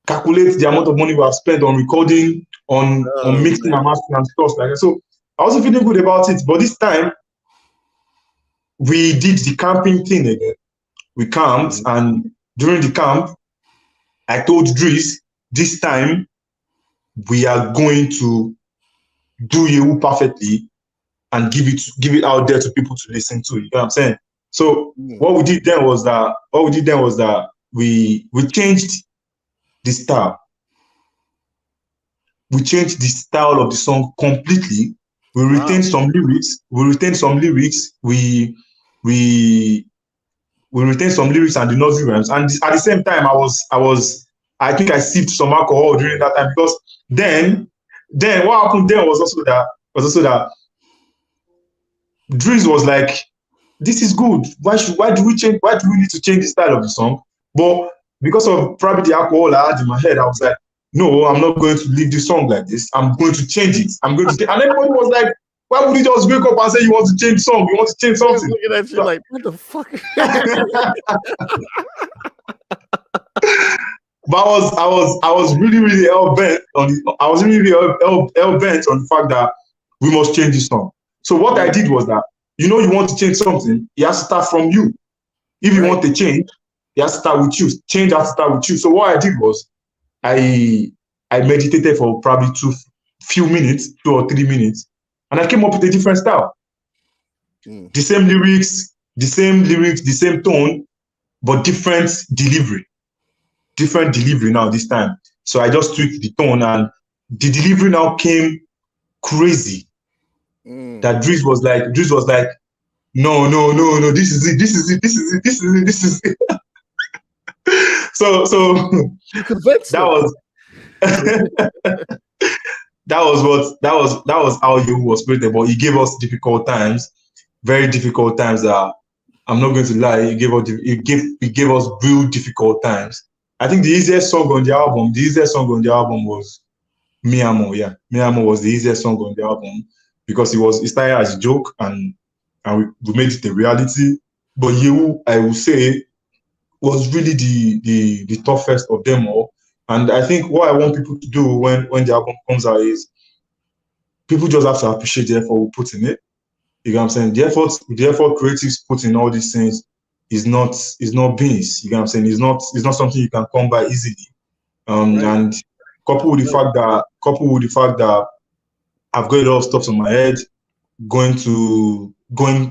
Calculate the amount of money we have spent on recording, on mixing and mastering and stuff like that. So I wasn't feeling good about it. But this time, we did the camping thing again. We camped, and during the camp, I told Dries, this time we are going to do Yewu perfectly and give it out there to people to listen to. You know what I'm saying? So what we did then was that we changed the style. We changed the style of the song completely. We retained some lyrics. We retained some lyrics and the nursery rhymes. And at the same time, I think I sipped some alcohol during that time, because then what happened then was also that Dries was like, this is good. Why do we need to change the style of the song? But because of probably the alcohol I had in my head, I was like, no, I'm not going to leave this song like this. I'm going to change it. And everybody was like, why would you just wake up and say you want to change song? You want to change something? Looking at you like, what the fuck? But I was really, really hell bent on the fact that we must change this song. So what I did was that, you want to change something, it has to start from you. If you want to change, it has to start with you. Change has to start with you. So what I did was, I meditated for probably 2 or 3 minutes, and I came up with a different style. The same lyrics, the same tone, but different delivery. Different delivery now this time. So I just tweaked the tone, and the delivery now came crazy. That Dries was like, no, this is it, this is it, this is it, this is it, this is it. So You convinced that was that was how you was created. But he gave us difficult times, very difficult times. That I'm not going to lie, he gave us real difficult times. I think the easiest song on the album was Mi Amor. Yeah, Mi Amor was the easiest song on the album because it started as a joke and we made it a reality. But you, I will say, was really the toughest of them all. And I think what I want people to do when the album comes out is people just have to appreciate the effort we put in it. You know what I'm saying? The effort creatives put in all these things is not beans. You know what I'm saying? It's not something you can come by easily. And coupled with the fact that I've got a lot of stuff on my head, going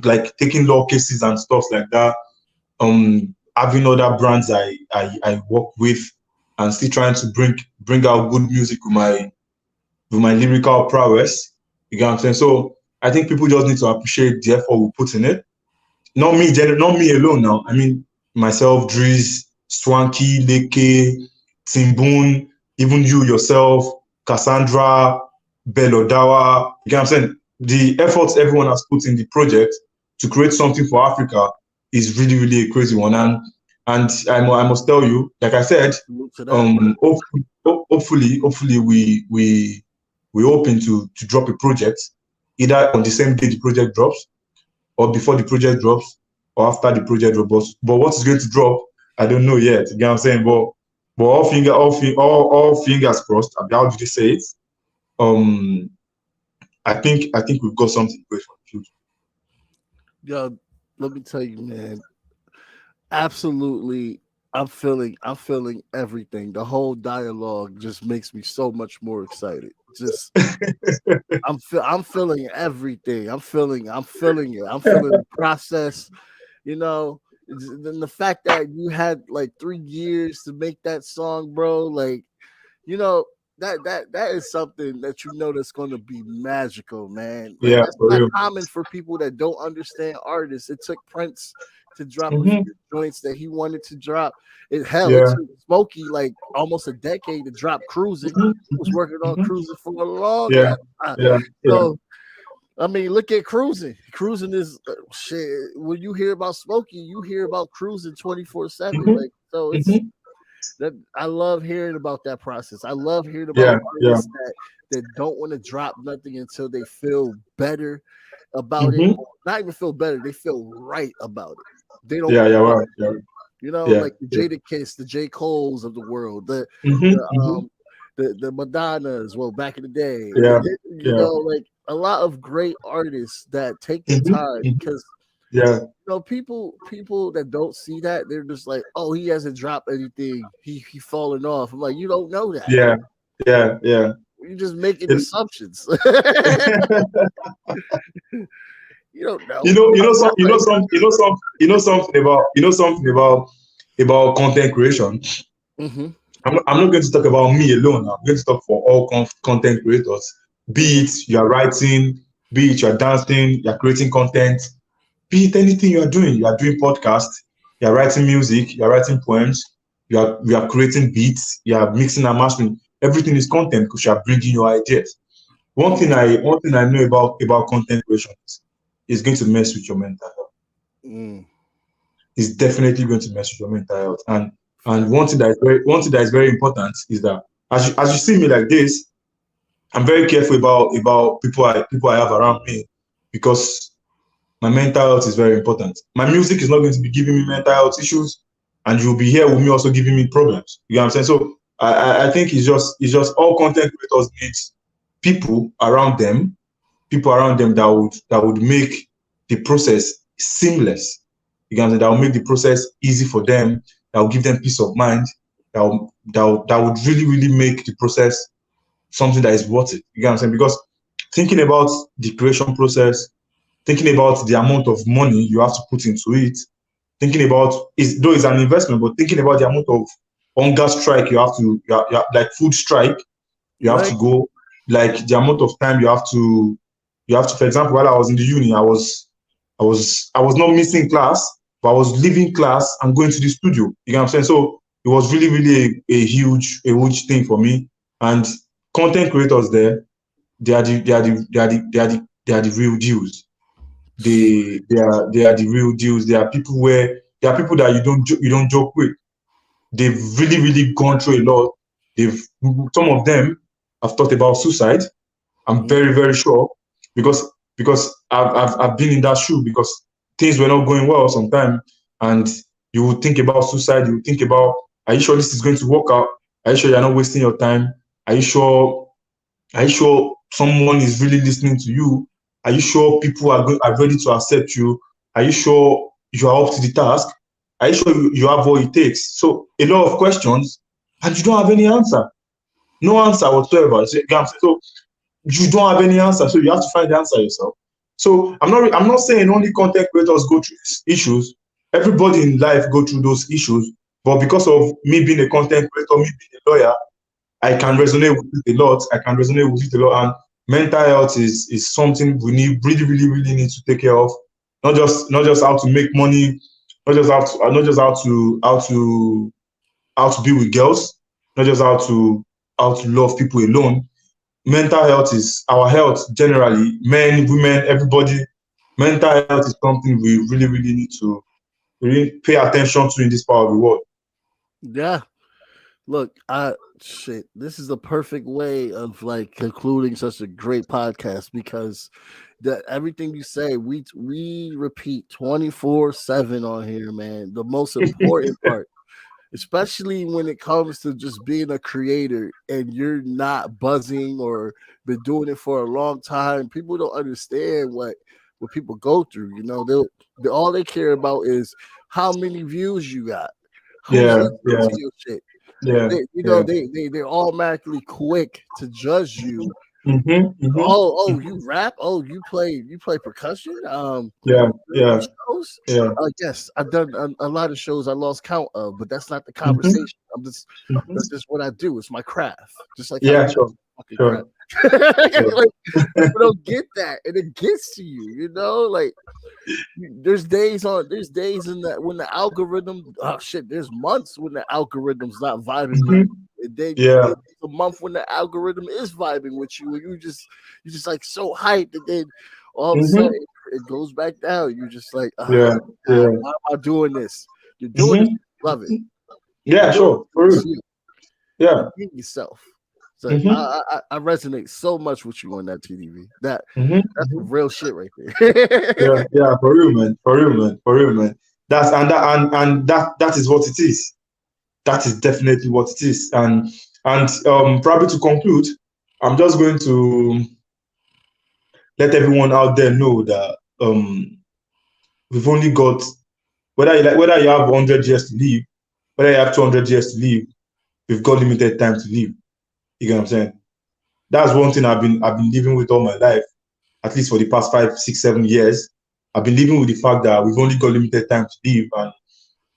like taking law cases and stuff like that. Having other brands I work with and still trying to bring out good music with my lyrical prowess. You know what I'm saying? So I think people just need to appreciate the effort we put in it. Not me alone now. I mean myself, Driz, Swanky, Leke, Timboon, even you yourself, Cassandra, Belodawa. You know what I'm saying? The efforts everyone has put in the project to create something for Africa is really, really a crazy one. And I must tell you, like I said, hopefully we open to drop a project either on the same day the project drops, or before the project drops, or after the project drops. But what is going to drop, I don't know yet. You know what I'm saying? But all fingers crossed. How did you say it? I think we've got something great for the future. Yo, let me tell you, man. Absolutely, I'm feeling everything. The whole dialogue just makes me so much more excited. Just I'm feeling everything. I'm feeling it. I'm feeling the process. You know, then the fact that you had like 3 years to make that song, bro. Like, you know, that is something that you know that's going to be magical, man. Like, Yeah, that's not common for people that don't understand artists. It took Prince to drop a few joints that he wanted to drop. It took Smokey like almost a decade to drop Cruising. He was working on Cruising for a long time. So, I mean, look at Cruising. Cruising is shit. When you hear about Smokey, you hear about Cruising 24/7. Like, so it's that I love hearing about that process. I love hearing about artists that don't want to drop nothing until they feel better about it. Not even feel better, they feel right about it. They don't you know, like the Jadakiss, the J. Coles of the world, the Madonnas, well, back in the day. You know, like a lot of great artists that take their time because you know, people that don't see that, they're just like, oh, he hasn't dropped anything, he fallen off. I'm like, you don't know that. You're just making assumptions. You don't know. You know something about content creation. I'm not going to talk about me alone. I'm going to talk for all content creators. Be it you are writing, be it you are dancing, you are creating content, be it anything you are doing. You are doing podcasts, you are writing music, you are writing poems, you are creating beats, you are mixing and mastering. Everything is content because you are bringing your ideas. One thing I know about content creation is it's going to mess with your mental health. It's definitely going to mess with your mental health. And one thing that is very important is that as you see me like this, I'm very careful about people I have around me, because my mental health is very important. My music is not going to be giving me mental health issues, and you'll be here with me also giving me problems. You know what I'm saying? So I think it's just all content creators need people around them that would make the process seamless. You know what I'm saying? That will make the process easy for them, that will give them peace of mind, that would really, really make the process something that is worth it. You know what I'm saying? Because thinking about the creation process, thinking about the amount of money you have to put into it, thinking about though it's an investment, but thinking about the amount of hunger strike you have like food strike, you have to go, like the amount of time you have to, for example, while I was in the uni, I was I was not missing class, but I was leaving class and going to the studio. You know what I'm saying? So it was really, really a huge thing for me. And content creators there, they are the real deals. They are the real deals. They are people that you don't joke with. They've really, really gone through a lot. Some of them have thought about suicide. I'm very, very sure because I've been in that shoe, because things were not going well sometimes, and you would think about suicide. You would think about, are you sure this is going to work out? Are you sure you're not wasting your time? Are you sure someone is really listening to you? Are you sure people are ready to accept you? Are you sure you are up to the task? Are you sure you have what it takes? So a lot of questions, and you don't have any answer. No answer whatsoever. So you don't have any answer, so you have to find the answer yourself. So I'm not saying only content creators go through issues. Everybody in life go through those issues. But because of me being a content creator, me being a lawyer, I can resonate with it a lot. And mental health is something we really, really, really need to take care of. Not just how to make money, not just how to be with girls, not just how to love people alone. Mental health is our health generally, men, women, everybody. Mental health is something we really, really need to really pay attention to in this part of the world. Yeah. Look, this is the perfect way of like concluding such a great podcast, because everything you say, we repeat 24/7 on here, man. The most important part, especially when it comes to just being a creator and you're not buzzing or been doing it for a long time. People don't understand what people go through. You know, all they care about is how many views you got. Yeah. Your shit. Yeah, they're automatically quick to judge you. Mm-hmm. Oh, you rap? Oh, you play percussion? Shows? Yeah. Yes, I've done a lot of shows I lost count of, but that's not the conversation. That's just what I do. It's my craft. Just like sure. Like, people don't get that, and it gets to you. You know, like there's days in that when the algorithm, there's months when the algorithm's not vibing with you. There's a month when the algorithm is vibing with you, and you're just like so hyped, and then all of a sudden it goes back down. You're just like, why am I doing this? You're doing it, love it. Yeah, sure. Yeah, yourself. So I resonate so much with you on that TDV. That's real shit right there. yeah, for real, man. That is what it is. That is definitely what it is. And probably to conclude, I'm just going to let everyone out there know that we've only got, whether you have 100 years to live, whether you have 200 years to live, we've got limited time to live. You get what I'm saying? That's one thing I've been living with all my life, at least for the past 5, 6, 7 years. I've been living with the fact that we've only got limited time to live, and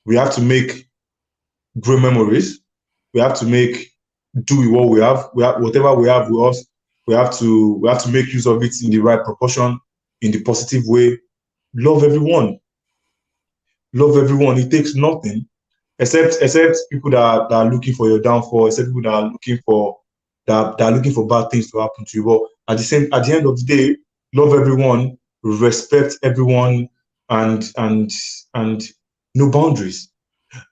we have to make great memories. We have to do with what we have. Whatever we have with us, we have to make use of it in the right proportion, in the positive way. Love everyone. It takes nothing, except people that are looking for your downfall, except people that are looking for bad things to happen to you. But at the end of the day, love everyone, respect everyone, and no boundaries.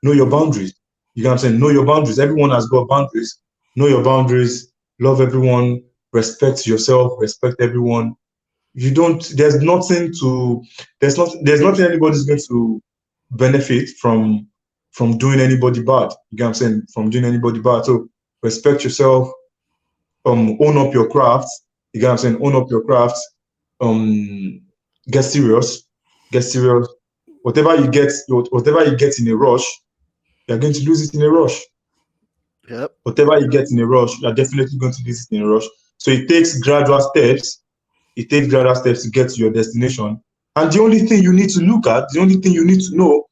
Know your boundaries. You know what I'm saying? Know your boundaries. Everyone has got boundaries. Know your boundaries. Love everyone. Respect yourself. Respect everyone. There's nothing anybody's going to benefit from doing anybody bad. You know what I'm saying? From doing anybody bad. So respect yourself. Own up your craft. You know what I'm saying? Own up your craft. Get serious. Whatever you get in a rush, you're going to lose it in a rush. Yep. Whatever you get in a rush, you're definitely going to lose it in a rush. So it takes gradual steps. To get to your destination. And the only thing you need to look at, the only thing you need to know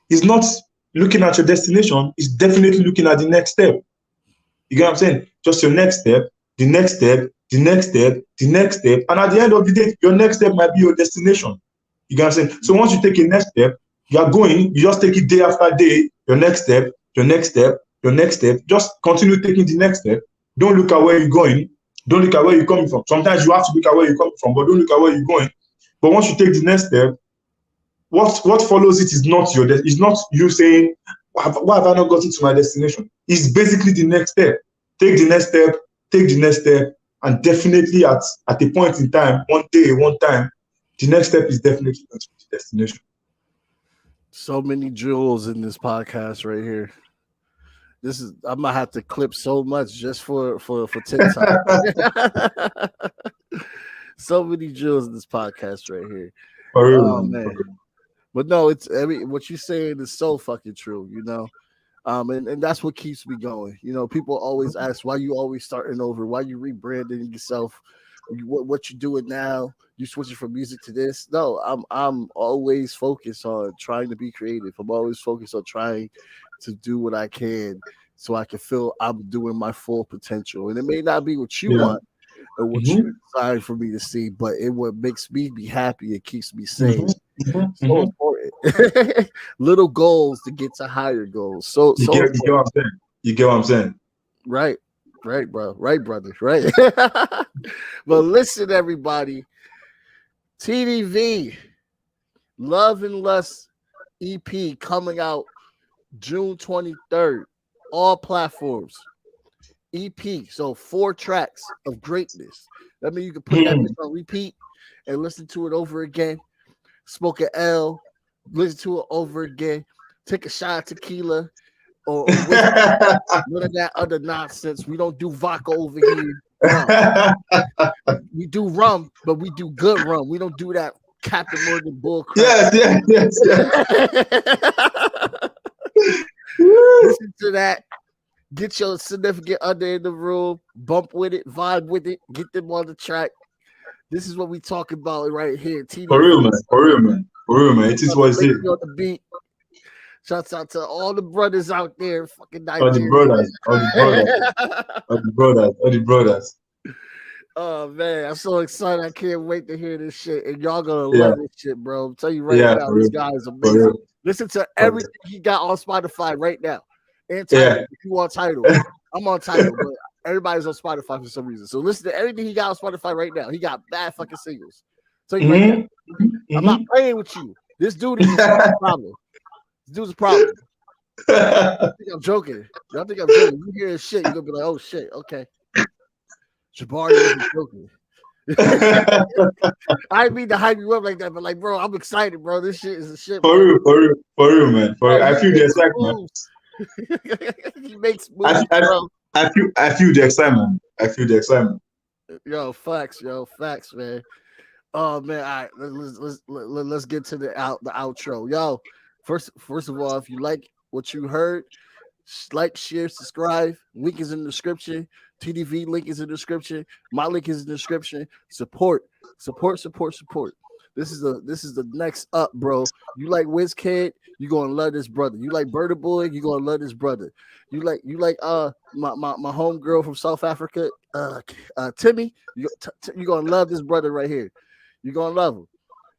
is not looking at your destination, it's definitely looking at the next step. You get what I'm saying? Just your next step, the next step, the next step, the next step. And at the end of the day, your next step might be your destination. You get what I'm saying? So once you take a next step, you are going, you just take it day after day, your next step, your next step, your next step. Just continue taking the next step. Don't look at where you're going. Don't look at where you're coming from. Sometimes you have to look at where you're coming from, but don't look at where you're going. But once you take the next step, what follows it is not it's not you saying, why have I not gotten to my destination? It's basically the next step. Take the next step, take the next step, and definitely at a point in time, one day, one time, the next step is definitely going to be the destination. So many jewels in this podcast right here. I might have to clip so much just for TikTok. So many jewels in this podcast right here. Oh man. But no, what you're saying is so fucking true, you know. And that's what keeps me going. You know, people always ask why you always starting over, why you rebranding yourself, what you doing now, you switching from music to this. No, I'm always focused on trying to be creative. I'm always focused on trying to do what I can so I can feel I'm doing my full potential. And it may not be what you want or what you designed for me to see, but what makes me be happy, it keeps me sane. So important. Little goals to get to higher goals. You get what I'm saying? You get what I'm saying? Right, bro. Right, brother. Right. But listen, everybody. Teedeevee, Love and Lust EP coming out June 23rd. All platforms. EP. So 4 tracks of greatness. That means you can put that on repeat and listen to it over again. Smoke an L, listen to it over again, take a shot of tequila or none of that other nonsense. We don't do vodka over here. No. We do rum, but we do good rum. We don't do that Captain Morgan bull crap. Yes. Listen to that. Get your significant other in the room, bump with it, vibe with it, get them on the track. This is what we talk about right here. Teedeevee. For real, man. It is what it is. On the beat. Shouts out to all the brothers out there. Fucking all the brothers. Oh man, I'm so excited. I can't wait to hear this shit. And y'all gonna love this shit, bro. I'm telling you right now, this guy is amazing. Listen to everything he got on Spotify right now. And Tidal, if you want Tidal. I'm on Tidal, but everybody's on Spotify for some reason. So listen to everything he got on Spotify right now. He got bad fucking singles. So right now, I'm not playing with you. This dude is a problem. This dude's a problem. I think I'm joking. Y'all think I'm joking. You hear his shit, you're gonna be like, oh shit, okay. Jabari isn't joking. I didn't mean to hype you up like that, but like, bro, I'm excited, bro. This shit is a shit. For real, man. I feel the excitement. He makes moves, bro. I feel the excitement. Yo, facts, man. Oh man, all right, let's get to the outro. Yo, first of all, if you like what you heard, like, share, subscribe. Link is in the description. Teedeevee link is in the description. My link is in the description. Support. This is the next up, bro. You like WizKid, you gonna love this brother. You like Burna Boy, you gonna love this brother. You like my homegirl from South Africa, Timmy. You gonna love this brother right here. You gonna love him.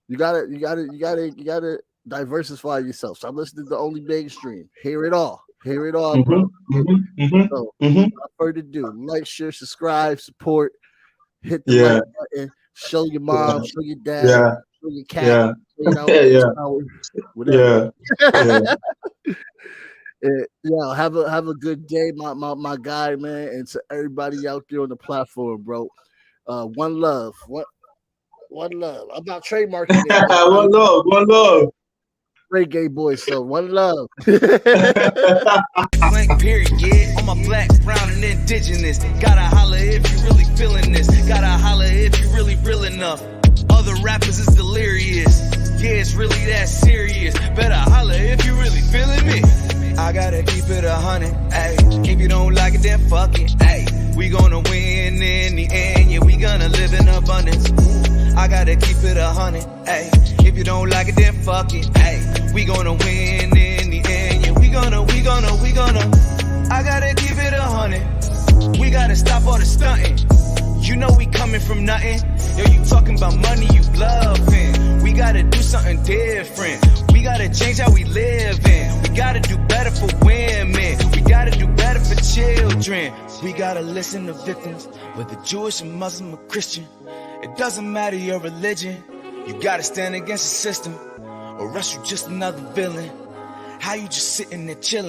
You gotta diversify yourself. Stop listening to only mainstream. Hear it all, bro. So, without further ado, like, share, subscribe, support, hit the like button, show your mom, show your dad, show your cat, whatever. Have a good day, my guy, man, and to everybody out there on the platform, bro. One love. I'm not trademarking it. One love. Reggae boy, so one love. Blank period, on my black, brown, and indigenous. Gotta holla if you really feeling this. Gotta holla if you really real enough. Other rappers is delirious. Yeah, it's really that serious. Better holla if you really feeling me. I gotta keep it 100, ayy. If you don't like it, then fuck it, ayy. We gonna win in the end, yeah, we gonna live in abundance. I gotta keep it 100, ayy. If you don't like it, then fuck it, ayy. We gonna win in the end, yeah, we gonna. I gotta keep it 100. We gotta stop all the stunting. You know we coming from nothing. Yo, you talking about money, you bluffing. We gotta do something different. We gotta change how we live in. We gotta do better for women. We gotta do better for children. We gotta listen to victims, whether Jewish or Muslim or Christian. It doesn't matter your religion. You gotta stand against the system, or else you just another villain. How you just sitting there chilling?